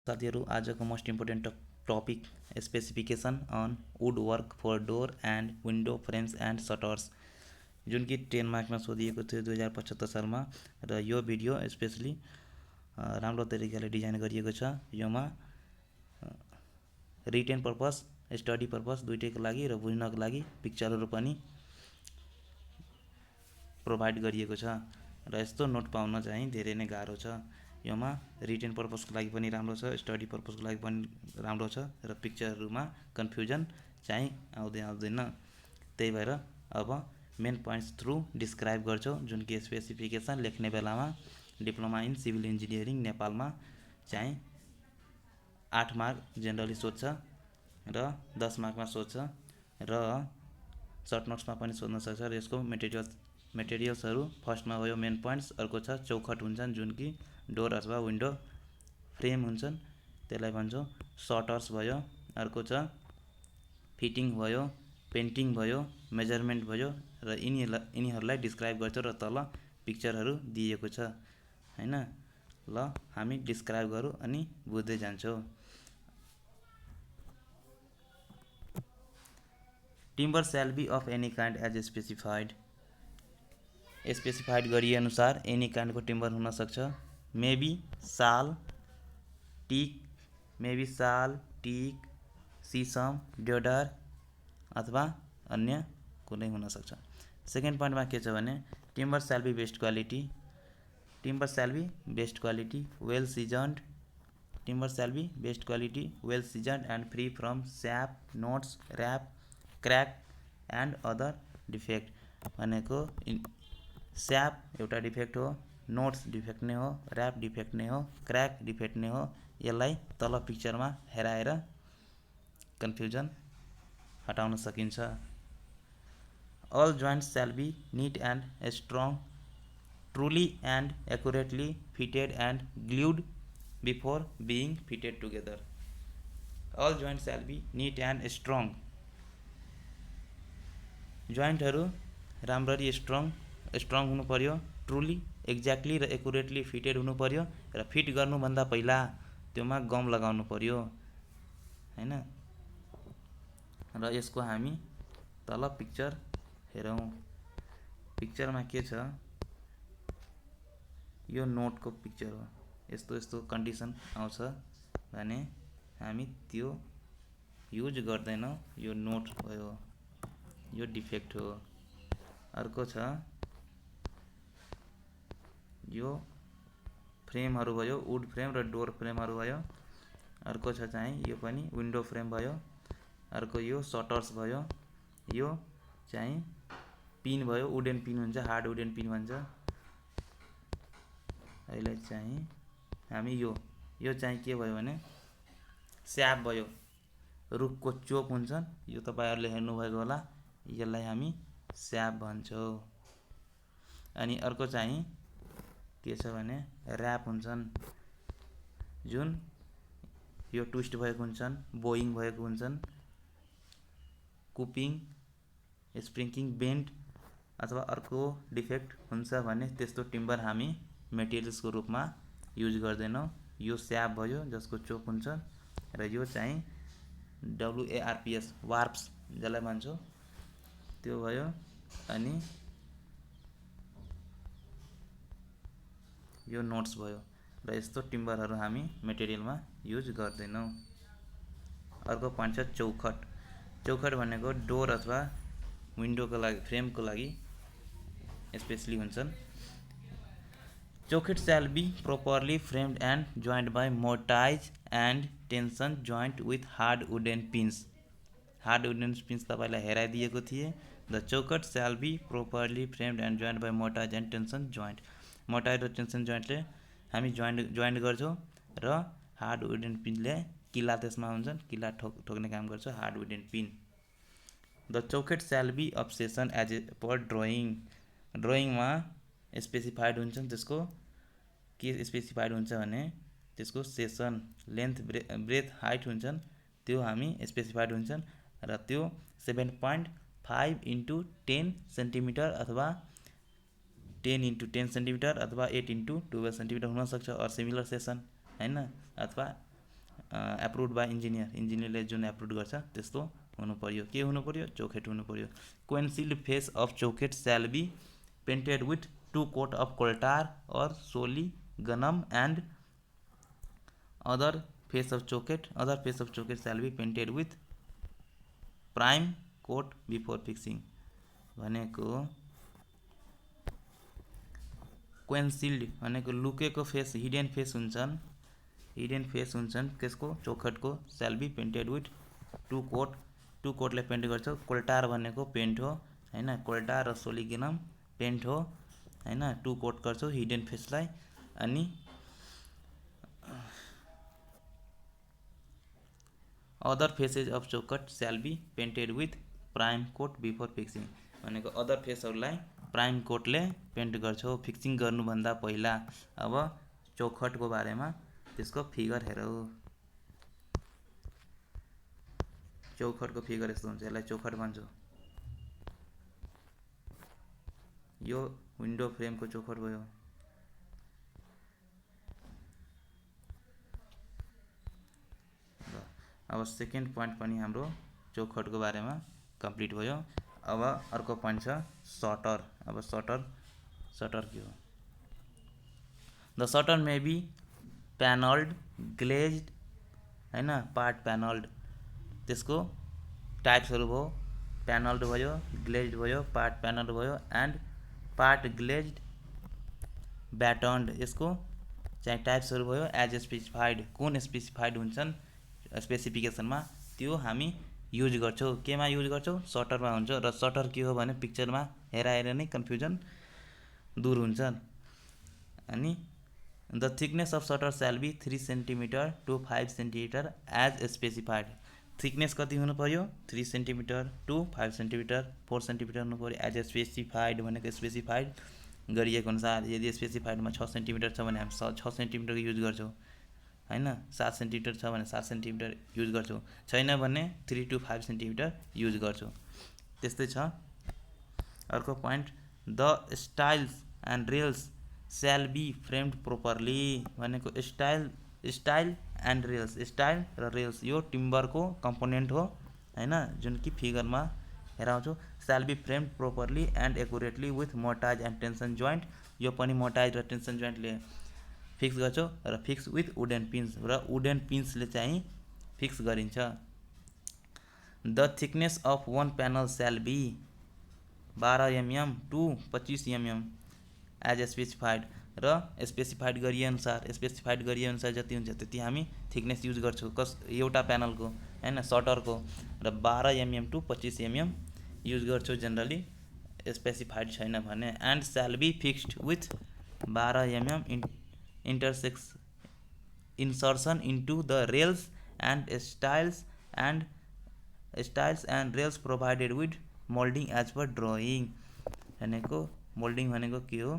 साथीहरु आजको most important topic specification on wood work for door and window frames and shutters जुन कि 10 मार्कमा सोधिएको थियो 2075 सालमा र यो भिडियो स्पेशली राम्रो तरिकाले डिजाइन गरिएको छ। योमा रिटेन पर्पस स्टडी पर्पस दुईटैको लागि र बुझ्नको लागि पिक्चरहरु पनि प्रोभाइड गरिएको छ र यस्तो नोट पाउन चाहिँ धेरै नै गाह्रो छ। योमा रिटेन पर्पसको लागि पनि राम्रो छ, स्टडी पर्पसको लागि पनि राम्रो छ र पिक्चरहरुमा कन्फ्युजन चाहिँ आउँदैन। त्यही भएर अब मेन पोइन्ट्स थ्रु डिस्क्राइब गर्छौं जुन कि स्पेसिफिकेसन लेख्ने बेलामा डिप्लोमा इन सिभिल इन्जिनियरिङ नेपालमा चाहिँ 8 मार्क जेनरली सोध्छ र 10 मार्कमा सोध्छ र सर्ट नोट्समा पनि सोध्न सक्छ र यसको मेटेरियल्सहरु फर्स्टमा भयो मेन पोइन्ट्स, अर्को छ चौखट हुन्छन् जुन कि डोर अथवा विन्डो फ्रेम हुन्छन् त्यसलाई भन्छौं, सटर्स भयो, अर्को छ फिटिङ भयो, पेन्टिङ भयो, मेजरमेन्ट भयो र यिनीहरुलाई डिस्क्राइब गर्छौं र तल पिक्चरहरु दिएको छ हैन। ल हामी डिस्क्राइब गरौँ अनि बुझ्दै जान्छौं। Timber shall be of any kind as specified गरिए अनुसार एनी काइन्डको टिम्बर हुन सक्छ। मेबी साल, टीक, सिसम, डेओडर अथवा अन्य कुनै हुन सक्छ। सेकेन्ड पोइन्टमा के छ भने timber shall be best quality, well seasoned. Timber shall be best quality, well seasoned and free from sap, knots, warp, crack and other defect भनेको स्याप एउटा डिफेक्ट हो, नोट्स डिफेक्ट नै हो, र्याप डिफेक्ट नै हो, क्र्याक डिफेक्ट नै हो। यसलाई तल पिक्चरमा हेराएर कन्फ्युजन हटाउन सकिन्छ। All joints shall be neat and strong, truly and accurately fitted and glued before being fitted together. All joints shall be neat and strong. जोइन्टहरु राम्ररी स्ट्रङ हुनु पर्यो, ट्रुली एक्ज्याक्टली र एक्युरेटली फिटेड हुनु पर्यो र फिट गर्नु भन्दा पहिला त्योमा गम लगाउनु पर्यो हैन। र यसको हामी तल पिक्चर हेरौं। पिक्चरमा के छ, यो नोटको पिक्चर हो। यस्तो कन्डिसन आउँछ भने हामी त्यो युज गर्दैनौं, यो नोट भयो, यो डिफेक्ट हो। अर्को छ यो फ्रेमहरु भयो, वुड फ्रेम र डोर फ्रेमहरु भयो। अर्को छ चाहिँ यो पनि विन्डो फ्रेम भयो। अर्को यो सटर्स भयो, यो चाहिँ पिन भयो, वुडन पिन हुन्छ, हार्ड वुडन पिन भन्छ। अहिले चाहिँ हामी यो चाहिँ के भयो भने स्याप भयो, रुखको चोप हुन्छन्, यो तपाईहरुले हेर्नु भएको होला, यसलाई हामी स्याप भन्छौं। अनि अर्को चाहिँ के छ भने र्याप हुन्छन् जुन यो ट्विस्ट भएको हुन्छन्, बोइङ भएको हुन्छन्, कुपिङ, स्प्रिङ्किङ, बेन्ड अथवा अर्को डिफेक्ट हुन्छ भने त्यस्तो टिम्बर हामी मेटेरियल्सको रूपमा युज गर्दैनौं। यो स्याप भयो जसको चोप हुन्छ र यो चाहिँ WARPS वार्प्स जसलाई भन्छौं त्यो भयो। अनि यो नोट्स भयो र यस्तो टिम्बरहरु हामी मेटेरियलमा युज गर्दैनौं। अर्को पोइन्ट छ चौखट भनेको डोर अथवा विन्डोको लागि फ्रेमको लागि स्पेशली हुन्छन्। चौखट shall be properly framed and joined by mortise and tension joint with hard wooden pins. Hard wooden pins तपाईलाई हेराइदिएको थिए। The चौखट shall be properly framed and joined by mortise and tension joint. mortise र tension जोइन्टले हामी joint गर्छौं र hard wooden पिनले किला त्यसमा हुन्छन्, किला ठोक्ने काम गर्छ हार्ड वुडन पिन। The चौखट shall be of section as per ड्रइङमा स्पेसिफाइड हुन्छन्। त्यसको के स्पेसिफाइड हुन्छ भने त्यसको सेसन, लेन्थ, ब्रेथ, हाइट हुन्छन्, त्यो हामी स्पेसिफाइड हुन्छन् र त्यो 7.5 × 10 सेन्टिमिटर अथवा 10 × 10 सेन्टिमिटर अथवा 8 × 12 सेन्टिमिटर हुन सक्छ। और सिमिलर सेसन हैन, अथवा एप्रुभड बाई इन्जिनियरले जुन एप्रुभ गर्छ त्यस्तो हुनु पर्यो। के हुनु पर्यो? चौखेट हुनु पर्यो। कोइन्सिल्ड फेस अफ चौखेट shall be painted with 2 coat of coal tar or solignum and other face of चौखेट shall be painted with prime coat before fixing भनेको कोइन्सिल्ड भनेको लुकेको फेस, हिडन फेस हुन्छन् त्यसको चौखटको स्याल बी पेन्टेड विथ 2 कोटले पेन्ट गर्छ। कोल्टार भनेको पेन्ट हो हैन, कोल्टार र सोलिगिनम पेन्ट हो हैन, 2 कोट गर्छौ हिडन फेसलाई। अनि अदर फेसेज अफ चौखट shall be painted with prime coat before fixing भनेको अदर फेसहरूलाई प्राइम कोटले पेन्ट गर्छौ फिक्सिङ गर्नुभन्दा पहिला। अब चौखटको बारेमा त्यसको फिगर हेरौ। चौखटको फिगर यस्तो हुन्छ, यसलाई चौखट भन्छौ। यो विन्डो फ्रेमको चौखट भयो। अब सेकेन्ड पोइन्ट पनि हाम्रो चौखटको बारेमा कम्प्लिट भयो। अब अर्को पोइन्ट छ सटर। अब सटर के हो? The shutter may be panelled, glazed हैन, पार्ट प्यानल्ड। त्यसको टाइप्सहरू भयो, प्यानल्ड भयो, ग्लेज्ड भयो, पार्ट प्यानल्ड भयो एन्ड पार्ट ग्लेज्ड ब्याटन्ड। यसको चाहिँ टाइप्सहरू भयो एज स्पेसिफाइड। कुन स्पेसिफाइड हुन्छन् स्पेसिफिकेसनमा त्यो हामी युज गर्छौँ। केमा युज गर्छौँ? सटरमा हुन्छ। र सटर के हो भने पिक्चरमा हेराएर नै कन्फ्युजन दूर हुन्छ। अनि the thickness of shutter shall be 3 centimetre to 5 centimetre as specified. Thickness कति हुनु पर्यो? 3 सेन्टिमिटर टु 5 सेन्टिमिटर, 4 सेन्टिमिटर हुनु पर्यो एज स्पेसिफाइड भनेको स्पेसिफाइड गरिएको अनुसार। यदि स्पेसिफाइडमा 6 सेन्टिमिटर छ भने हामी 6 सेन्टिमिटरको युज गर्छौँ हैन, 7 सेन्टिमिटर छ भने 7 सेन्टिमिटर युज गर्छौँ, छैन भने 3 टु 5 सेन्टिमिटर युज गर्छौँ। त्यस्तै छ। अर्को point the styles and rails स्याल बी फ्रेम्ड प्रोपरली भनेको स्टाइल एन्ड रेल्स, स्टाइल र रेल्स यो टिम्बरको कम्पोनेन्ट हो हैन, जुन कि फिगरमा हेराउँछु। Shall be framed properly and accurately with mortise and tension joint. यो पनि मोटाइज र टेन्सन जोइन्टले फिक्स गर्छौँ र फिक्स विथ वुडन पिन्स, र वुडन पिन्सले चाहिँ फिक्स गरिन्छ। The thickness of one panel shall be 12 mm to 25 mm as specified. र स्पेसिफाइड गरिएअनुसार जति हुन्छ त्यति हामी थिकनेस युज गर्छौँ एउटा प्यानलको हैन, सटरको। र 12 mm टु 25 mm युज गर्छौँ जेनरली, स्पेसिफाइड छैन भने। And shall be fixed with 12 mm insertion into the rails and styles and rails provided with molding as per drawing भनेको मोल्डिङ भनेको के हो?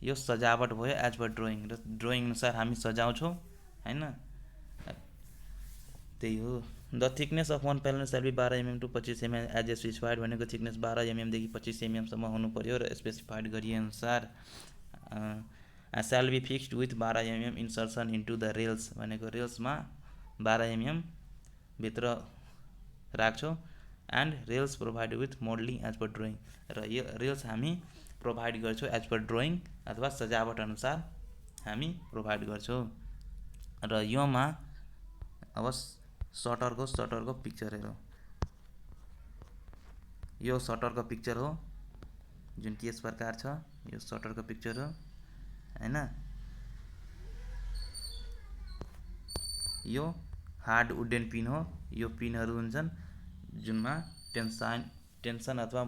यो सजावट भयो एज पर ड्रइङ, र ड्रइङ अनुसार हामी सजाउँछौँ हैन, त्यही हो। The thickness of one panel shall be 12 mm to 25 mm as specified भनेको थिकनेस 12 mm देखि 25 mm सम्म हुनु पर्यो र स्पेसिफाइड गरिएअनुसार। Shall be fixed with 12 mm insertion into the rails भनेको रेल्समा 12 mm भित्र राख्छौँ। And rails provide with moulding as per drawing, र यो रेल्स हामी प्रोभाइड गर्छौँ एज पर ड्रइङ अथवा सजावट अनुसार हामी प्रोभाइड गर्छौँ। र योमा अब सटरको पिक्चर हेरौँ। यो सटरको पिक्चर हो जुन कि यस प्रकार छ। यो सटरको पिक्चर हो हैन। यो हार्ड वुडन पिन हो। यो पिनहरू हुन्छन् जुनमा टेन्सन अथवा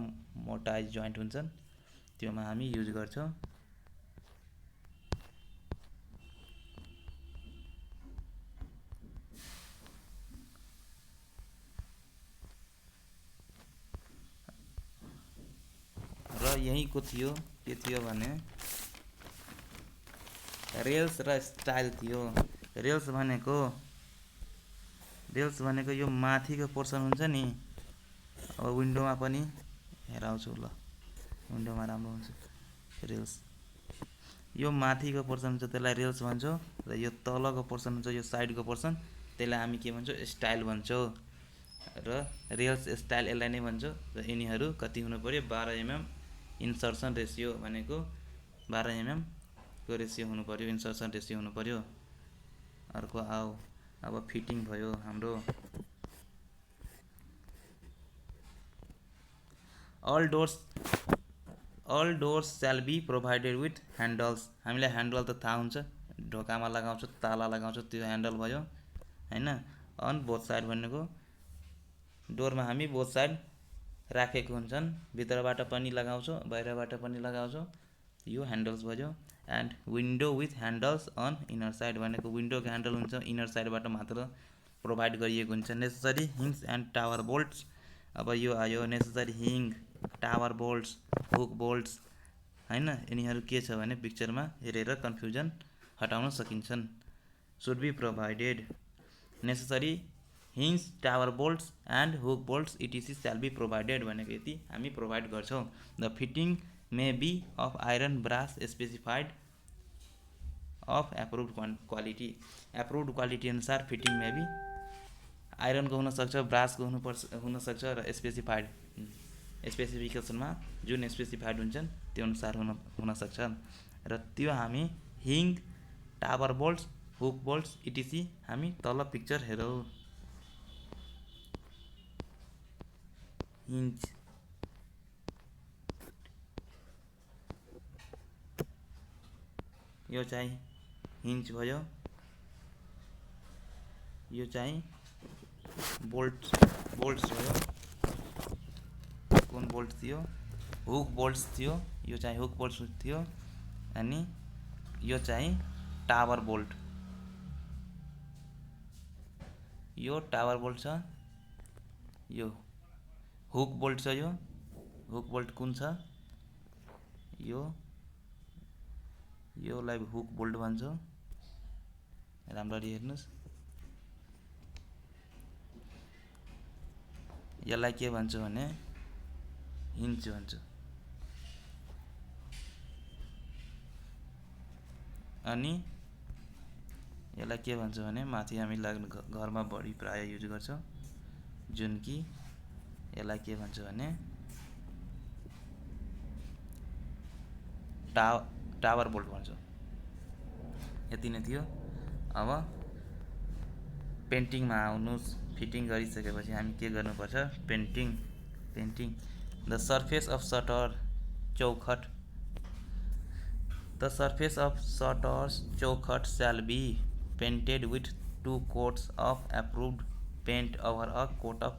मोटाइज जोइन्ट हुन्छन्, त्योमा हामी युज गर्छौँ। र यहीँको थियो के थियो भने रेल्स र स्टाइल थियो। रेल्स भनेको यो माथिको पोर्सन हुन्छ नि। अब विन्डोमा पनि हेराउँछु ल, विन्डोमा राम्रो हुन्छ रेल्स। यो माथिको पोर्सन हुन्छ त्यसलाई रेल्स भन्छौँ र यो तलको पोर्सन हुन्छ यो साइडको पोर्सन त्यसलाई हामी के भन्छौँ स्टाइल भन्छौँ र रेल्स स्टाइल यसलाई नै भन्छौँ र यिनीहरू कति हुनु पर्यो 12 mm इन्सर्सन रेसियो भनेको 12 mm को रेसियो हुनु पर्यो इन्सर्सन रेसियो हुनु पर्यो। अर्को आऊ अब फिटिङ भयो हाम्रो all doors shall be provided with handles। हामीलाई ह्यान्डल त थाहा हुन्छ ढोकामा लगाउँछ ताला लगाउँछ त्यो ह्यान्डल भयो हैन। अन बोथ साइड भनेको डोरमा हामी बोथ साइड राखेको हुन्छन् भित्रबाट पनि लगाउँछौँ बाहिरबाट पनि लगाउँछौँ यो ह्यान्डल्स भयो। And window with handles on inner side भनेको विन्डोको ह्यान्डल हुन्छ इनर साइडबाट मात्र प्रोभाइड गरिएको हुन्छ। Necessary hinges and tower bolts अब यो आयो necessary hinge tower bolts hook bolts हैन यिनीहरू के छ भने पिक्चरमा हेरेर कन्फ्युजन हटाउन सकिन्छन्। Should be provided necessary hinges tower bolts and hook bolts etc shall be provided भनेको यति हामी प्रोभाइड गर्छौँ। The fitting may be of iron brass specified of approved quality approved quality अनुसार फिटिङ मे बी आइरनको हुनसक्छ ब्रासको हुनसक्छ र स्पेसिफाइड स्पेसिफिकेसनमा जुन स्पेसिफाइड हुन्छन् त्यो अनुसार हुनसक्छ र त्यो हामी हिङ टावर बोल्ट्स हुक बोल्ट्स इटिसी हामी तल पिक्चर हेरौँ। हिन्ज यो चाहिँ हिन्ज भयो यो चाहिँ बोल्ट्स भयो कुन बोल्ट थियो हुक बोल्ट्स थियो यो चाहिँ हुक बोल्ट्स थियो अनि यो चाहिँ टावर बोल्ट यो टावर बोल्ट छ यो हुक बोल्ट छ यो हुक बोल्ट कुन छ योलाई हुक बोल्ट भन्छौँ राम्ररी हेर्नुस् यसलाई के भन्छु भने हिन्ज भन्छ अनि यसलाई के भन्छ भने माथि हामी घरमा बढी प्राय युज गर्छौँ जुन कि यसलाई के भन्छ भने टावर बोल्ट भन्छौँ। यति नै थियो। अब पेन्टिङमा आउनुहोस् फिटिङ गरिसकेपछि हामी के गर्नुपर्छ painting the surface of shutter चौखट द सर्फेस अफ सटर्स चौखट shall be painted with 2 coats of approved paint over a coat of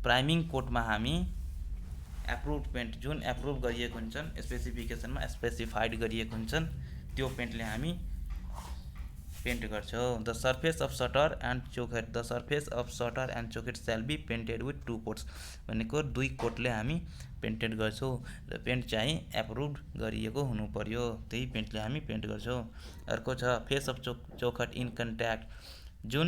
priming कोटमा हामी एप्रुभड पेन्ट जुन एप्रुभ गरिएको हुन्छन् स्पेसिफिकेसनमा स्पेसिफाइड गरिएको हुन्छन् त्यो पेन्टले हामी पेन्ट गर्छौँ। The surface of shutter and चौखट the surface of shutter and चौखट shall be painted with 2 coats भनेको 2 कोटले हामी पेन्टेड गर्छौँ र पेन्ट चाहिँ एप्रुभड गरिएको हुनु पर्यो त्यही पेन्टले हामी पेन्ट गर्छौँ। अर्को छ फेस अफ चौखट इन कन्ट्याक्ट जुन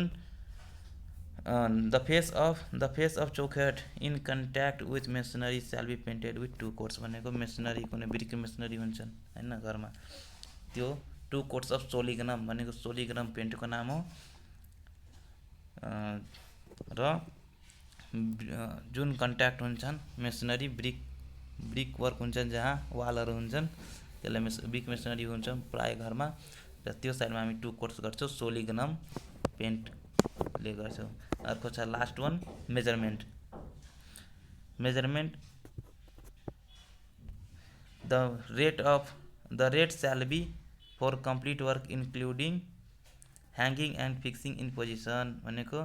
द फेस अफ चौखट इन कन्ट्याक्ट विथ मेसनरी स्याल बी पेन्टेड विथ 2 coats भनेको मेसनरी कुनै ब्रिक मेसनरी हुन्छन् हैन घरमा त्यो 2 coats अफ सोलिग्नम भनेको सोलिग्नम पेन्टको नाम हो र जुन कन्ट्याक्ट हुन्छन् मेसनरी ब्रिक वर्क हुन्छन् जहाँ वालहरू हुन्छन् त्यसलाई ब्रिक मेसनरी हुन्छ प्राय घरमा र त्यो साइडमा हामी 2 coats गर्छौँ सोलिग्नम पेन्टले गर्छौँ। अर्को छ last one measurement the rate shall be for complete work including hanging and fixing in position भनेको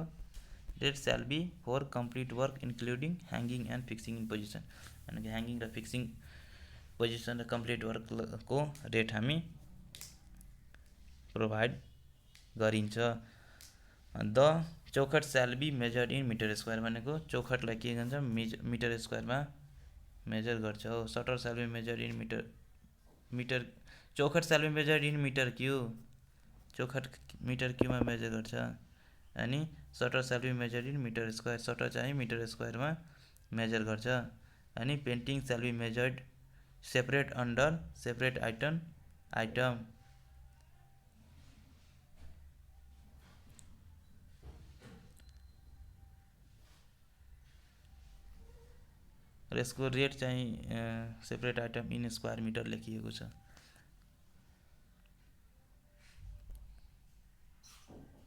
rate shall be for complete work including hanging and fixing in position भनेको ह्याङ्गिङ र फिक्सिङ पोजिसन र complete वर्कको rate हामी provide गरिन्छ। The चौखट shall be measured in metre square भनेको चौखटलाई के भन्छ मिटर स्क्वायरमा मेजर गर्छौँ। Shutter shall be measured in metre चौखट shall be measured in metre cube चौखट मिटर क्युबमा मेजर गर्छ अनि shutter shall be measured in metre square shutter चाहिँ मिटर स्क्वायरमा मेजर गर्छ अनि painting shall be measured separate under separate item र यसको रेट चाहिँ separate item in square metre लेखिएको छ।